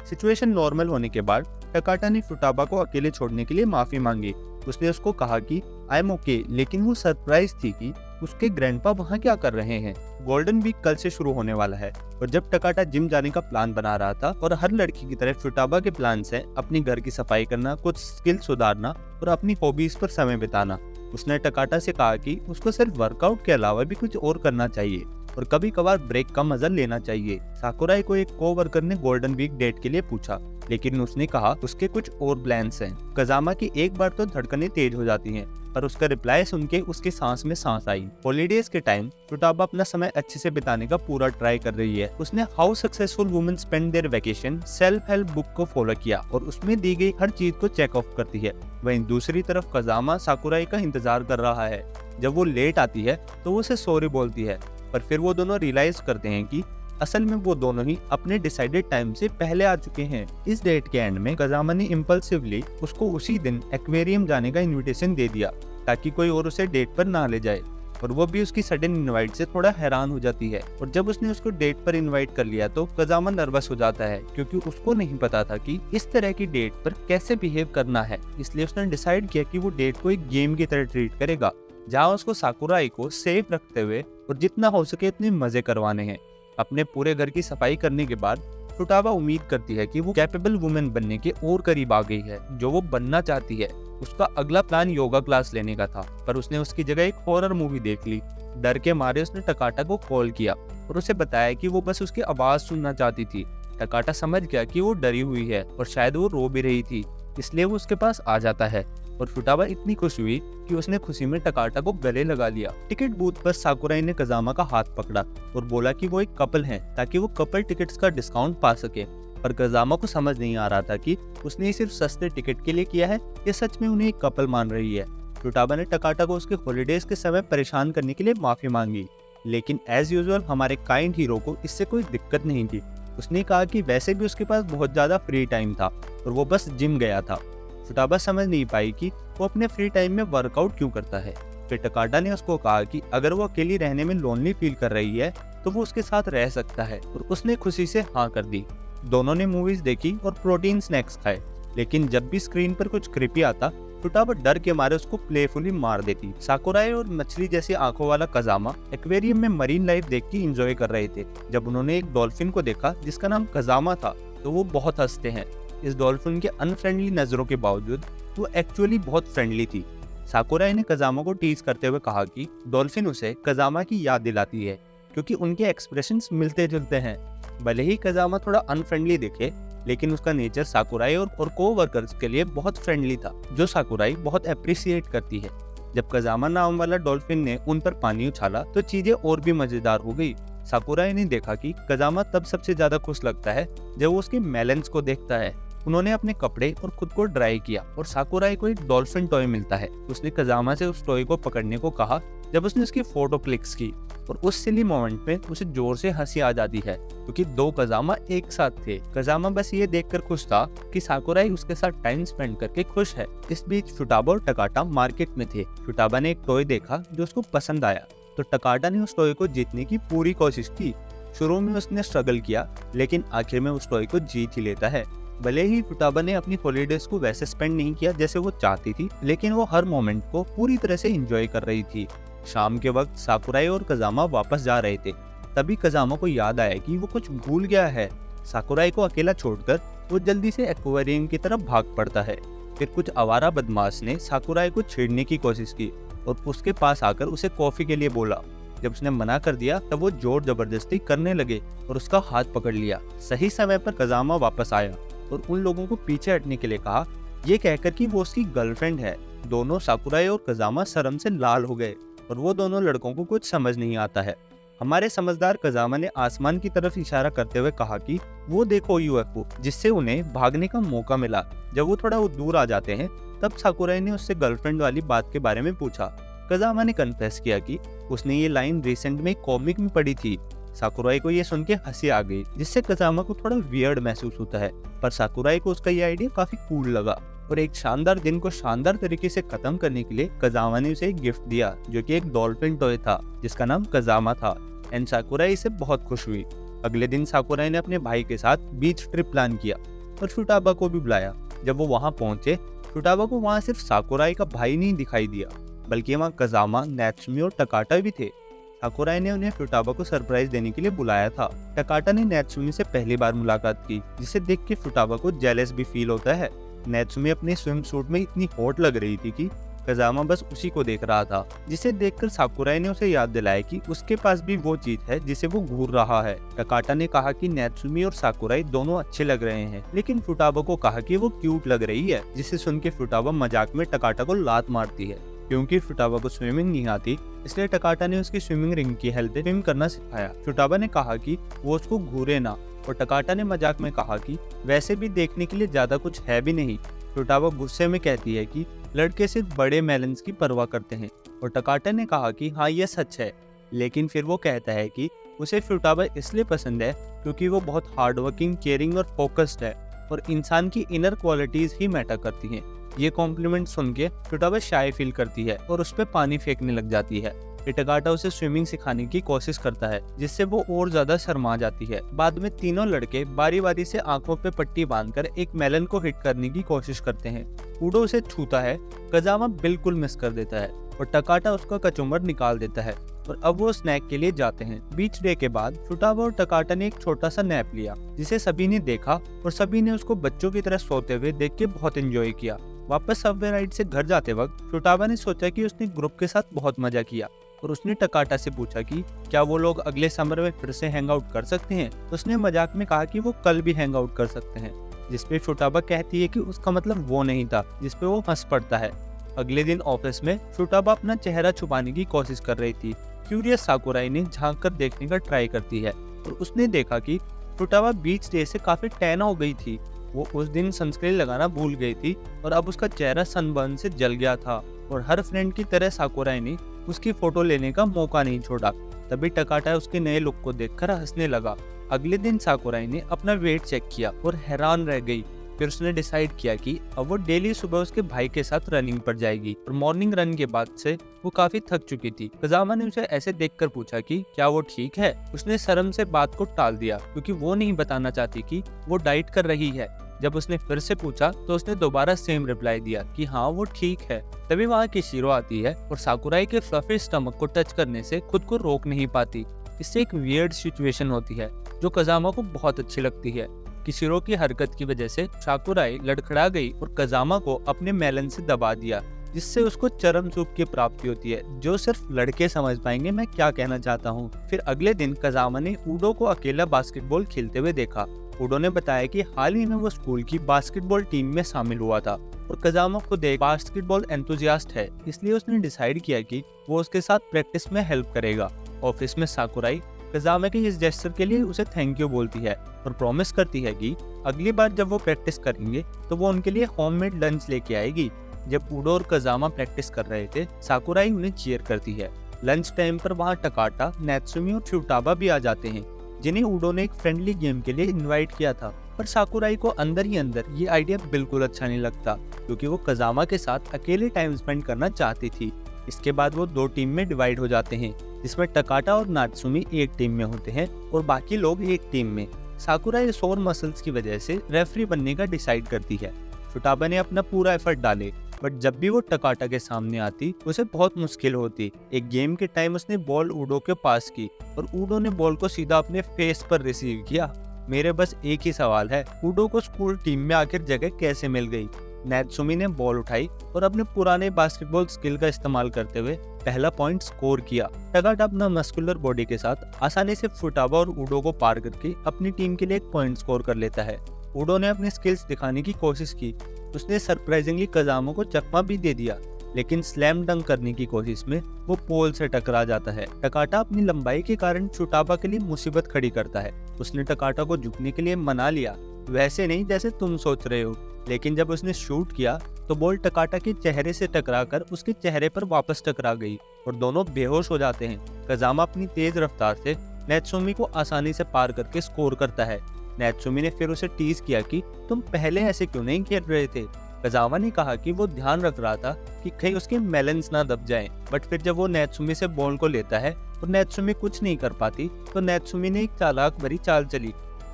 सिचुएशन नॉर्मल होने के बाद टकाटा ने फुटाबा को अकेले छोड़ने के लिए माफी मांगी। उसने उसको कहा कि आई एम ओके, लेकिन वो सरप्राइज थी कि उसके ग्रैंडपा वहाँ क्या कर रहे हैं। गोल्डन वीक कल से शुरू होने वाला है और जब टकाटा जिम जाने का प्लान बना रहा था और हर लड़की की तरह फुटाबा के प्लान से अपनी घर की सफाई करना, कुछ स्किल सुधारना और अपनी हॉबीज पर समय बिताना, उसने टकाटा से कहा कि उसको सिर्फ वर्कआउट के अलावा भी कुछ और करना चाहिए और कभी कभार ब्रेक का मजा लेना चाहिए। साकुराई को एक कोवर्कर ने गोल्डन वीक डेट के लिए पूछा, लेकिन उसने कहा उसके कुछ और प्लान्स हैं। कजामा की एक बार तो धड़कनें तेज हो जाती हैं, पर उसका रिप्लाई सुन के उसके सांस में सांस आई। हॉलीडेज के टाइम फुटाबा अपना समय अच्छे से बिताने का पूरा ट्राई कर रही है। उसने how successful women spend their vacation self help book को फॉलो किया और उसमें दी गई हर चीज को चेक ऑफ करती है। वहीं दूसरी तरफ कजामा साकुराई का इंतजार कर रहा है। जब वो लेट आती है तो वो उसे सॉरी बोलती है, पर फिर वो दोनों रियलाइज करते हैं कि असल में वो दोनों ही अपने डिसाइडेड टाइम से पहले आ चुके हैं। इस डेट के एंड में कजामा ने इम्पल्सिवली उसको उसी दिन एक्वेरियम जाने का इनविटेशन दे दिया ताकि कोई और उसे डेट पर ना ले जाए, और वो भी उसकी सडन इनवाइट से थोड़ा हैरान हो जाती है। और जब उसने उसको डेट पर इनवाइट कर लिया तो कजामा नर्वस हो जाता है क्योंकि उसको नहीं पता था कि इस तरह की डेट पर कैसे बिहेव करना है। इसलिए उसने डिसाइड किया कि वो डेट को एक गेम की तरह ट्रीट करेगा जहाँ उसको साकुराई को सेफ रखते हुए और जितना हो सके इतने मजे करवाने हैं। अपने पूरे घर की सफाई करने के बाद फुटाबा उम्मीद करती है कि वो कैपेबल वुमेन बनने के और करीब आ गई है जो वो बनना चाहती है। उसका अगला प्लान योगा क्लास लेने का था, पर उसने उसकी जगह एक हॉरर मूवी देख ली। डर के मारे उसने टकाटा को कॉल किया और उसे बताया कि वो बस उसकी आवाज सुनना चाहती थी। टकाटा समझ गया कि वो डरी हुई है और शायद वो रो भी रही थी, इसलिए वो उसके पास आ जाता है और फुटाबा इतनी खुश हुई कि उसने खुशी में टकाटा को गले लगा लिया। टिकट बूथ पर साकुराई ने कजामा का हाथ पकड़ा और बोला कि वो एक कपल हैं ताकि वो कपल टिकट्स का डिस्काउंट पा सके, पर कजामा को समझ नहीं आ रहा था कि उसने सिर्फ सस्ते टिकट के लिए किया है या सच में उन्हें एक कपल मान रही है। फुटाबा ने टकाटा को उसके हॉलीडेज के समय परेशान करने के लिए माफी मांगी, लेकिन एज यूजुअल हमारे काइंड हीरो को इससे कोई दिक्कत नहीं थी। उसने कहा कि वैसे भी उसके पास बहुत ज्यादा फ्री टाइम था और वो बस जिम गया था। फुटाबा समझ नहीं पाई कि वो अपने फ्री टाइम में वर्कआउट क्यों करता है। फिर टकाटा ने उसको कहा कि अगर वो अकेली रहने में लोनली फील कर रही है तो वो उसके साथ रह सकता है, और उसने खुशी से हाँ कर दी। दोनों ने मूवीज देखी और प्रोटीन स्नैक्स खाए, लेकिन जब भी स्क्रीन पर कुछ क्रिपी आता फुटाबा डर के मारे उसको प्लेफुली मार देती। साकुराई और मछली जैसी आंखों वाला कजामा एक्वेरियम में मरीन लाइफ देख के एंजॉय कर रहे थे। जब उन्होंने एक डॉल्फिन को देखा जिसका नाम कजामा था तो वो बहुत हंसते हैं। इस डॉल्फिन के अनफ्रेंडली नजरों के बावजूद वो एक्चुअली बहुत फ्रेंडली थी। साकुराई ने कजामा को टीज करते हुए कहा कि डॉल्फिन उसे कजामा की याद दिलाती है क्योंकि उनके एक्सप्रेशंस मिलते जुलते हैं। भले ही कजामा थोड़ा अनफ्रेंडली दिखे, लेकिन उसका नेचर साकुराई और कोवर्कर्स के लिए बहुत फ्रेंडली था, जो साकुराई बहुत अप्रिशिएट करती है। जब कजामा नाम वाला डॉल्फिन ने उन पर पानी उछाला तो चीजें और भी मजेदार हो गई। साकुराई ने देखा कि कजामा तब सबसे ज्यादा खुश लगता है जब वो उसके मेलन्स को देखता है। उन्होंने अपने कपड़े और खुद को ड्राई किया और साकुराई को एक डॉल्फिन टॉय मिलता है। उसने कजामा से उस टॉय को पकड़ने को कहा जब उसने उसकी फोटो क्लिक्स की, और उस सिली मोमेंट में उसे जोर से हंसी आ जाती है क्योंकि दो कजामा एक साथ थे। कजामा बस ये देखकर खुश था कि साकुराई उसके साथ टाइम स्पेंड करके खुश है। इस बीच फुटाबा और टकाटा मार्केट में थे। फुटाबा ने एक टॉय देखा जो उसको पसंद आया, तो टकाटा ने उस टॉय को जीतने की पूरी कोशिश की। शुरू में उसने स्ट्रगल किया, लेकिन आखिर में उस टॉय को जीत ही लेता है। भले ही फुटाबा ने अपनी हॉलीडेज को वैसे स्पेंड नहीं किया जैसे वो चाहती थी, लेकिन वो हर मोमेंट को पूरी तरह से एंजॉय कर रही थी। शाम के वक्त साकुराई और कजामा वापस जा रहे थे। तभी कजामा को याद आया कि वो कुछ भूल गया है। साकुराई को अकेला छोड़कर वो जल्दी से एक्वेरियम की तरफ भाग पड़ता है। फिर कुछ आवारा बदमाश ने साकुराई को छेड़ने की कोशिश की और उसके पास आकर उसे कॉफी के लिए बोला। जब उसने मना कर दिया तब वो जोर जबरदस्ती करने लगे और उसका हाथ पकड़ लिया। सही समय पर कजामा वापस आया और उन लोगों को पीछे हटने के लिए कहा, ये कहकर कि वो उसकी गर्लफ्रेंड है। दोनों साकुराई और कजामा शर्म से लाल हो गए और वो दोनों लड़कों को कुछ समझ नहीं आता है। हमारे समझदार कजामा ने आसमान की तरफ इशारा करते हुए कहा कि वो देखो यूएफओ, जिससे उन्हें भागने का मौका मिला। जब वो थोड़ा दूर आ जाते हैं तब साकुराई ने उससे गर्लफ्रेंड वाली बात के बारे में पूछा। कजामा ने कन्फेस किया कि उसने ये लाइन रिसेंट में कॉमिक में पढ़ी थी। साकुराई को ये सुन के हंसी आ गई, जिससे कजामा को थोड़ा वियर्ड महसूस होता है, पर साकुराई को उसका ये आइडिया काफी कूल लगा। और एक शानदार दिन को शानदार तरीके से खत्म करने के लिए कजामा ने उसे एक गिफ्ट दिया, जो कि एक डॉल्फिन टॉय था जिसका नाम कजामा था। एंड साकुराई इससे बहुत खुश हुई। अगले दिन साकुराई ने अपने भाई के साथ बीच ट्रिप प्लान किया और फुटाबा को भी बुलाया। जब वो वहाँ पहुंचे, फुटाबा को वहाँ सिर्फ साकुराई का भाई नहीं दिखाई दिया, बल्कि वहाँ कजामा, नैत्सुमी और टकाटा भी थे। साकुराई ने उन्हें फुटाबा को सरप्राइज देने के लिए बुलाया था। टकाटा ने नैत्सुमी से पहली बार मुलाकात की, जिसे देख के फुटाबा को जेलस भी फील होता है। नैत्सुमी अपने स्विम सूट में इतनी हॉट लग रही थी कि कजामा बस उसी को देख रहा था, जिसे देखकर साकुराई ने उसे याद दिलाया कि उसके पास भी वो चीज है जिसे वो घूर रहा है। टकाटा ने कहा कि नैत्सुमी और साकुराई दोनों अच्छे लग रहे हैं, लेकिन फुटाबा को कहा कि वो क्यूट लग रही है, जिसे सुन के फुटाबा मजाक में टकाटा को लात मारती है। क्योंकि फुटाबा को स्विमिंग नहीं आती, इसलिए टकाटा ने उसकी स्विमिंग रिंग की हेल्प से स्विम करना सिखाया। फुटाबा ने कहा कि वो उसको घूरे ना, और टकाटा ने मजाक में कहा कि वैसे भी देखने के लिए ज्यादा कुछ है भी नहीं। फुटाबा गुस्से में कहती है कि लड़के सिर्फ बड़े मेलन्स की परवाह करते हैं, और टकाटा ने कहा कि हाँ ये सच है। लेकिन फिर वो कहता है कि उसे फुटाबा इसलिए पसंद है क्योंकि वो बहुत हार्डवर्किंग, केयरिंग और फोकस्ड है, और इंसान की इनर क्वालिटीज ही मैटर करती हैं। ये कॉम्प्लीमेंट सुन के फुटाबा शाय फील करती है और उस पर पानी फेंकने लग जाती है। टकाटा उसे स्विमिंग सिखाने की कोशिश करता है, जिससे वो और ज्यादा शर्मा जाती है। बाद में तीनों लड़के बारी बारी से आंखों पे पट्टी बांधकर एक मेलन को हिट करने की कोशिश करते हैं। उडो उसे छूता है, कजामा बिल्कुल मिस कर देता है और टकाटा उसका कचुम्बर निकाल देता है, और अब वो स्नैक के लिए जाते हैं। बीच डे के बाद फुटाबा और टकाटा ने एक छोटा सा नैप लिया, जिसे सभी ने देखा और सभी ने उसको बच्चों की तरह सोते हुए देख के बहुत एंजॉय किया। वापस सबवे राइड से घर जाते वक्त फुटाबा ने सोचा कि उसने ग्रुप के साथ बहुत मजा किया, और उसने टकाटा से पूछा कि क्या वो लोग अगले समर में फिर से हैंग आउट कर सकते हैं। उसने मजाक में कहा कि वो कल भी हैंग आउट कर सकते हैं, जिसपे फुटाबा कहती है कि उसका मतलब वो नहीं था, जिसपे वो हंस पड़ता है। अगले दिन ऑफिस में फुटाबा अपना चेहरा छुपाने की कोशिश कर रही थी। क्यूरियस साकुराई ने झांक कर देखने का ट्राई करती है, और उसने देखा कि फुटाबा बीच डे से काफी टैन हो गई थी। वो उस दिन सनस्क्रीन लगाना भूल गई थी और अब उसका चेहरा सनबर्न से जल गया था, और हर फ्रेंड की तरह साकुराई ने उसकी फोटो लेने का मौका नहीं छोड़ा। तभी टकाटा उसके नए लुक को देखकर हंसने लगा। अगले दिन साकुराई ने अपना वेट चेक किया और हैरान रह गई। फिर उसने डिसाइड किया कि अब वो डेली सुबह उसके भाई के साथ रनिंग पर जाएगी, और मॉर्निंग रन के बाद से वो काफी थक चुकी थी। कजामा ने उसे ऐसे देखकर पूछा कि क्या वो ठीक है। उसने शर्म से बात को टाल दिया क्योंकि वो नहीं बताना चाहती कि वो डाइट कर रही है। जब उसने फिर से पूछा तो उसने दोबारा सेम रिप्लाई दिया कि हाँ वो ठीक है। तभी वहाँ किशिरो आती है और साकुराई के फ्लफी स्टमक को टच करने से खुद को रोक नहीं पाती। इससे एक वियर्ड सिचुएशन होती है जो कजामा को बहुत अच्छी लगती है। किशिरो की हरकत की वजह से साकुराई लड़खड़ा गई और कजामा को अपने मेलन से दबा दिया, जिससे उसको चरम सुख की प्राप्ति होती है, जो सिर्फ लड़के समझ पाएंगे मैं क्या कहना चाहता हूँ। फिर अगले दिन कजामा ने उडो को अकेला बास्केटबॉल खेलते हुए देखा। उडो ने बताया कि हाल ही में वो स्कूल की बास्केटबॉल टीम में शामिल हुआ था, और कजामा खुद एक बास्केटबॉल एंथुसियास्ट है, इसलिए उसने डिसाइड किया कि वो उसके साथ प्रैक्टिस में हेल्प करेगा। ऑफिस में साकुराई कज़ामा के इस जेस्चर के लिए उसे थैंक यू बोलती है और प्रॉमिस करती है कि अगली बार जब वो प्रैक्टिस करेंगे तो वो उनके लिए होममेड लंच लेके आएगी। जब उडो और कज़ामा प्रैक्टिस कर रहे थे, साकुराई उन्हें चीयर करती है। लंच टाइम पर वहाँ टकाटा, नात्सुमी और फ्यूटाबा भी आ जाते हैं, जिन्हें उडो ने एक फ्रेंडली गेम के लिए इनवाइट किया था। पर साकुराई को अंदर ही अंदर ये आइडिया बिल्कुल अच्छा नहीं लगता, क्योंकि वो कज़ामा के साथ अकेले टाइम स्पेंड करना चाहती थी। इसके बाद वो 2 टीम में डिवाइड हो जाते हैं, जिसमें टकाटा और नात्सुमी एक टीम में होते हैं और बाकी लोग एक टीम में। साकुराई सोर मसल्स की वजह से रेफरी बनने का डिसाइड करती है। फ्यूटाबा ने अपना पूरा एफर्ट डाले, बट जब भी वो टकाटा के सामने आती उसे बहुत मुश्किल होती। एक गेम के टाइम उसने बॉल उडो के पास की और उडो ने बॉल को सीधा अपने फेस पर रिसीव किया। मेरे बस एक ही सवाल है, उडो को स्कूल टीम में आखिर जगह कैसे मिल गई? नात्सुमी ने बॉल उठाई और अपने पुराने बास्केटबॉल स्किल का इस्तेमाल करते हुए पहला पॉइंट स्कोर किया। टकाटा अपना मस्कुलर बॉडी के साथ आसानी से फ्यूटाबा और उडो को पार करके अपनी टीम के लिए एक पॉइंट स्कोर कर लेता है। उडो ने अपनी स्किल्स दिखाने की कोशिश की। उसने सरप्राइजिंगली कज़ामा को चकमा भी दे दिया, लेकिन स्लैम डंक करने की कोशिश में वो पोल से टकरा जाता है। टकाटा अपनी लंबाई के कारण फ्यूटाबा के लिए मुसीबत खड़ी करता है। उसने टकाटा को झुकने के लिए मना लिया, वैसे नहीं जैसे तुम सोच रहे हो। लेकिन जब उसने शूट किया तो बॉल टकाटा के चेहरे से टकराकर उसके चेहरे पर वापस टकरा गई और दोनों बेहोश हो जाते हैं। कज़ामा अपनी तेज रफ्तार से नात्सुमी को आसानी से पार करके स्कोर करता है। नात्सुमी ने फिर उसे टीज किया कि तुम पहले ऐसे क्यों नहीं खेल रहे थे। कज़ामा ने कहा कि वो ध्यान रख रहा था कि कहीं उसके मेलेंस ना दब जाएं। बट फिर जब वो नात्सुमी से बॉल को लेता है और नात्सुमी कुछ नहीं कर पाती, तो नात्सुमी ने एक चालाक भरी चाल चली।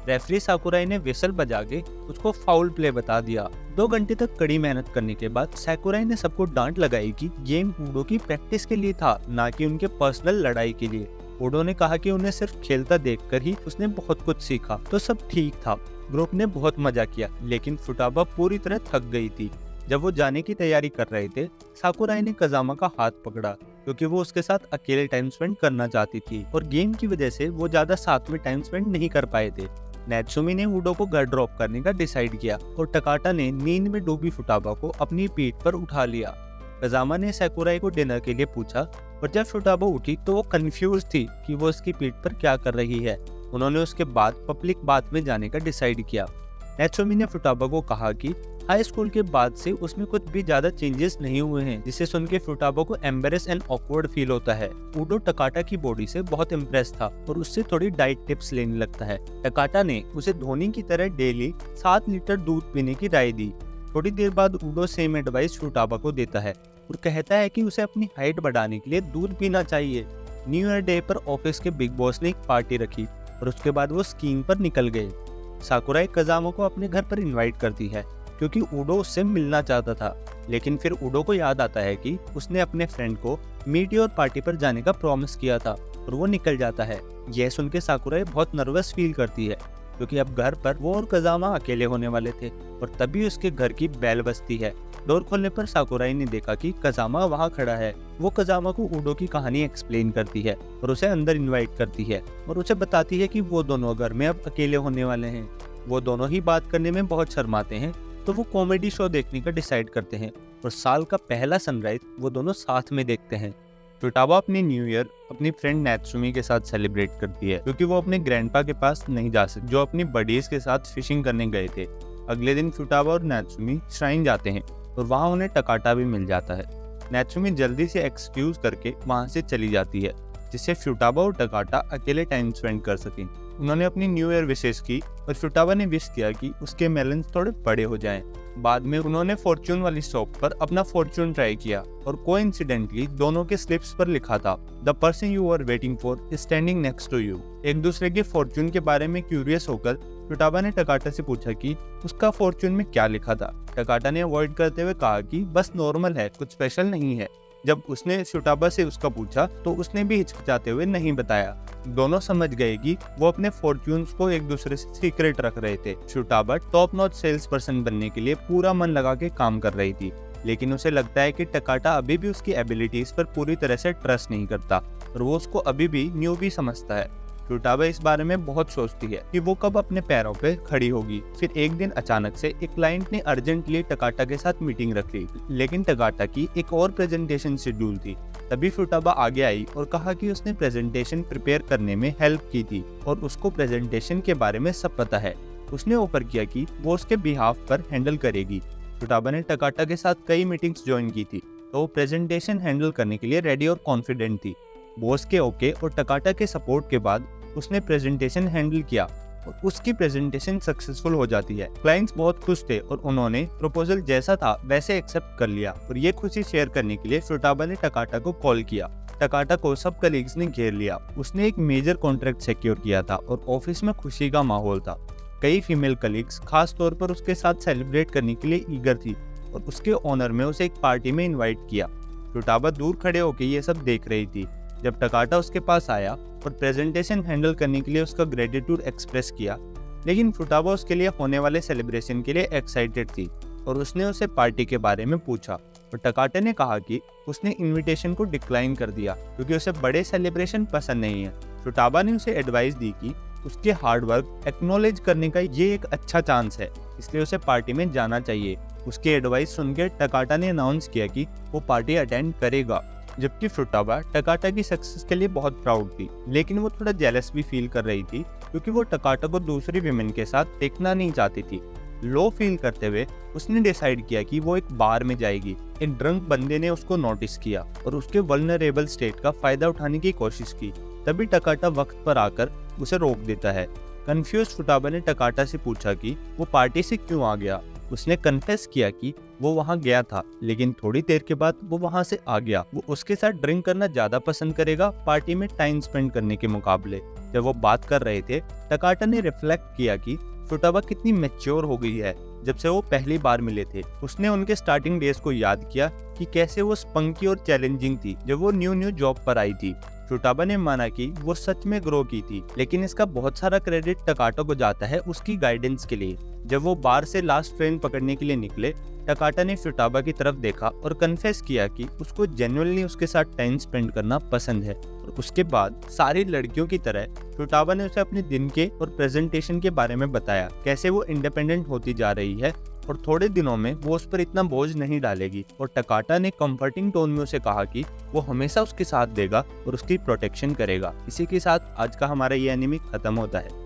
रेफरी साकुराई ने विसल बजा के उसको फाउल प्ले बता दिया। 2 घंटे तक कड़ी मेहनत करने के बाद साकुराई ने सबको डांट लगाई कि गेम उडो की प्रैक्टिस के लिए था, ना कि उनके पर्सनल लड़ाई के लिए। उडो ने कहा कि उन्हें सिर्फ खेलता देखकर ही उसने बहुत कुछ सीखा, तो सब ठीक था। ग्रुप ने बहुत मजा किया, लेकिन फ्यूटाबा पूरी तरह थक गई थी। जब वो जाने की तैयारी कर रहे थे, साकुराई ने कज़ामा का हाथ पकड़ा, क्योंकि वो उसके साथ अकेले टाइम स्पेंड करना चाहती थी और गेम की वजह से वो ज्यादा साथ में टाइम स्पेंड नहीं कर पाए थे। नात्सुमी ने उडो को घर ड्रॉप करने का डिसाइड किया और टकाटा ने नींद में डूबी फ्यूटाबा को अपनी पीठ पर उठा लिया। कज़ामा ने साकुराई को डिनर के लिए पूछा और जब फ्यूटाबा उठी तो वो कंफ्यूज थी कि वो उसकी पीठ पर क्या कर रही है। उन्होंने उसके बाद पब्लिक बात में जाने का डिसाइड किया। नात्सुमी ने फ्यूटाबा को कहा कि हाई स्कूल के बाद से उसमें कुछ भी ज्यादा चेंजेस नहीं हुए हैं, जिसे सुन के फ्यूटाबा को एम्बेरस एंड ऑकवर्ड फील होता है। उडो टकाटा की बॉडी से बहुत इम्प्रेस था और उससे थोड़ी डाइट टिप्स लेने लगता है। टकाटा ने उसे धोनी की तरह डेली 7 लीटर दूध पीने की राय दी। थोड़ी देर बाद उडो सेम एडवाइस फ्यूटाबा को देता है और कहता है कि उसे अपनी हाइट बढ़ाने के लिए दूध पीना चाहिए। न्यू ईयर डे पर ऑफिस के बिग बॉस ने एक पार्टी रखी और उसके बाद वो स्कीइंग पर निकल गए। साकुराई कज़ामा को अपने घर पर इनवाइट करती है, क्योंकि उडो उससे मिलना चाहता था। लेकिन फिर उडो को याद आता है कि उसने अपने फ्रेंड को मीटियोर पार्टी पर जाने का प्रॉमिस किया था और वो निकल जाता है। यह सुन के साकुराई बहुत नर्वस फील करती है, क्योंकि अब घर पर वो और कज़ामा अकेले होने वाले थे और तभी उसके घर की बेल बजती है। डोर खोलने पर साकुराई ने देखा कि कज़ामा वहाँ खड़ा है। वो कज़ामा को उडो की कहानी एक्सप्लेन करती है और उसे अंदर इनवाइट करती है और उसे बताती है कि वो दोनों घर में अब अकेले होने वाले हैं। वो दोनों ही बात करने में बहुत शर्माते हैं, तो वो कॉमेडी शो देखने का डिसाइड करते हैं और साल का पहला सनराइज वो दोनों साथ में देखते हैं। फ्यूटाबा अपनी न्यू ईयर अपनी फ्रेंड नात्सुमी के साथ सेलिब्रेट करती है, क्योंकि वो अपने ग्रैंडपा के पास नहीं जा सकती, जो अपनी बडीज के साथ फिशिंग करने गए थे। अगले दिन फ्यूटाबा और नात्सुमी श्राइन जाते हैं और वहाँ उन्हें टकाटा भी मिल जाता है। नात्सुमी जल्दी से एक्सक्यूज करके वहाँ से चली जाती है, जिससे फ्यूटाबा और टकाटा अकेले टाइम स्पेंड कर सकें। उन्होंने अपनी न्यू ईयर विशेष की और फ्यूटाबा ने विश किया कि उसके मेलन्स थोड़े बड़े हो जाएं। बाद में उन्होंने फॉर्च्यून वाली शॉप पर अपना फॉर्च्यून ट्राई किया और कोइंसिडेंटली दोनों के स्लिप्स पर लिखा था, the person you are waiting for is standing next to you. एक दूसरे के फॉर्च्यून के बारे में क्यूरियस होकर फ्यूटाबा ने टकाटा से पूछा कि उसका फॉर्च्यून में क्या लिखा था। टकाटा ने अवॉइड करते हुए कहा कि बस नॉर्मल है, कुछ स्पेशल नहीं है। जब उसने फ्यूटाबा से उसका पूछा तो उसने भी हिचकिचाते हुए नहीं बताया। दोनों समझ गए कि वो अपने फॉर्च्यून्स को एक दूसरे से सीक्रेट रख रहे थे। फ्यूटाबा टॉप नॉच सेल्स पर्सन बनने के लिए पूरा मन लगा के काम कर रही थी, लेकिन उसे लगता है कि टकाटा अभी भी उसकी एबिलिटीज पर पूरी तरह से ट्रस्ट नहीं करता और वो उसको अभी भी न्यूबी समझता है। फुटाबा इस बारे में बहुत सोचती है कि वो कब अपने पैरों पे खड़ी होगी। फिर एक दिन अचानक से एक क्लाइंट ने अर्जेंटली टकाटा के साथ मीटिंग रख ली, लेकिन टकाटा की एक और प्रेजेंटेशन शेड्यूल थी। तभी फुटाबा आगे आई और कहा कि उसने प्रेजेंटेशन प्रिपेयर करने में हेल्प की थी और उसको प्रेजेंटेशन के बारे में सब पता है। उसने ऑफर किया कि वो उसके बिहाफ पर हैंडल करेगी। फुटाबा ने टकाटा के साथ कई मीटिंग्स ज्वाइन की थी, तो वो प्रेजेंटेशन हैंडल करने के लिए रेडी और कॉन्फिडेंट थी। बॉस के ओके और टकाटा के सपोर्ट के बाद उसने प्रेजेंटेशन हैंडल किया और उसकी प्रेजेंटेशन सक्सेसफुल हो जाती है। क्लाइंट्स बहुत खुश थे और उन्होंने प्रपोजल जैसा था वैसे एक्सेप्ट कर लिया और ये खुशी शेयर करने के लिए फुटाबा ने टकाटा को कॉल किया। टकाटा को सब कलीग्स ने घेर लिया। उसने एक मेजर कॉन्ट्रैक्ट सिक्योर किया था और ऑफिस में खुशी का माहौल था। कई फीमेल कलीग्स खास तौर पर उसके साथ सेलिब्रेट करने के लिए ईगर थी और उसके ऑनर में उसे एक पार्टी में इनवाइट किया। फुटाबा दूर खड़े होकर ये सब देख रही थी। जब टकाटा उसके पास आया और प्रेजेंटेशन हैंडल करने के लिए उसका ग्रेटिट्यूड एक्सप्रेस किया, लेकिन फुटाबा उसके लिए होने वाले सेलिब्रेशन के लिए एक्साइटेड थी और उसने उसे पार्टी के बारे में पूछा और टकाटा ने कहा कि उसने इनविटेशन को डिक्लाइन कर दिया क्योंकि उसे बड़े सेलिब्रेशन पसंद नहीं है। फुटाबा ने उसे एडवाइस दी कि उसके हार्ड वर्क एक्नॉलेज करने का ये एक अच्छा चांस है, इसलिए उसे पार्टी में जाना चाहिए। उसकी एडवाइस सुनकर टकाटा ने अनाउंस किया कि वो पार्टी अटेंड करेगा। जबकि फुटाबा टकाटा की सक्सेस के लिए बहुत प्राउड थी, लेकिन वो थोड़ा जेलस भी फील कर रही थी क्योंकि वो टकाटा को दूसरी विमेन के साथ देखना नहीं चाहती थी। लो फील करते हुए उसने डिसाइड किया कि वो एक बार में जाएगी। एक ड्रंक बंदे ने उसको नोटिस किया और उसके वल्नरेबल स्टेट का फायदा उठाने की कोशिश की। तभी टकाटा वक्त पर आकर उसे रोक देता है। कंफ्यूज फुटाबा ने टकाटा से पूछा कि वो पार्टी से क्यों आ गया। उसने कन्फेस किया कि वो वहां गया था, लेकिन थोड़ी देर के बाद वो वहां से आ गया। वो उसके साथ ड्रिंक करना ज्यादा पसंद करेगा पार्टी में टाइम स्पेंड करने के मुकाबले। जब वो बात कर रहे थे, टकाटा ने रिफ्लेक्ट किया कि फुटाबा कितनी मैच्योर हो गई है जब से वो पहली बार मिले थे। उसने उनके स्टार्टिंग डेज को याद किया कि कैसे वो स्पंकी और चैलेंजिंग थी जब वो न्यू जॉब पर आई थी। फुटाबा ने माना कि वो सच में ग्रो की थी, लेकिन इसका बहुत सारा क्रेडिट टकाटा को जाता है उसकी गाइडेंस के लिए। जब वो बार से लास्ट ट्रेन पकड़ने के लिए निकले, टकाटा ने फुटाबा की तरफ देखा और कन्फेस किया कि उसको जेन्युइनली उसके साथ टाइम स्पेंड करना पसंद है। और उसके बाद सारी लड़कियों की तरह फुटाबा ने उसे अपने दिन के और प्रेजेंटेशन के बारे में बताया, कैसे वो इंडिपेंडेंट होती जा रही है और थोड़े दिनों में वो उस पर इतना बोझ नहीं डालेगी। और टकाटा ने कंफर्टिंग टोन में उसे कहा कि वो हमेशा उसके साथ देगा और उसकी प्रोटेक्शन करेगा। इसी के साथ आज का हमारा ये एनिमे खत्म होता है।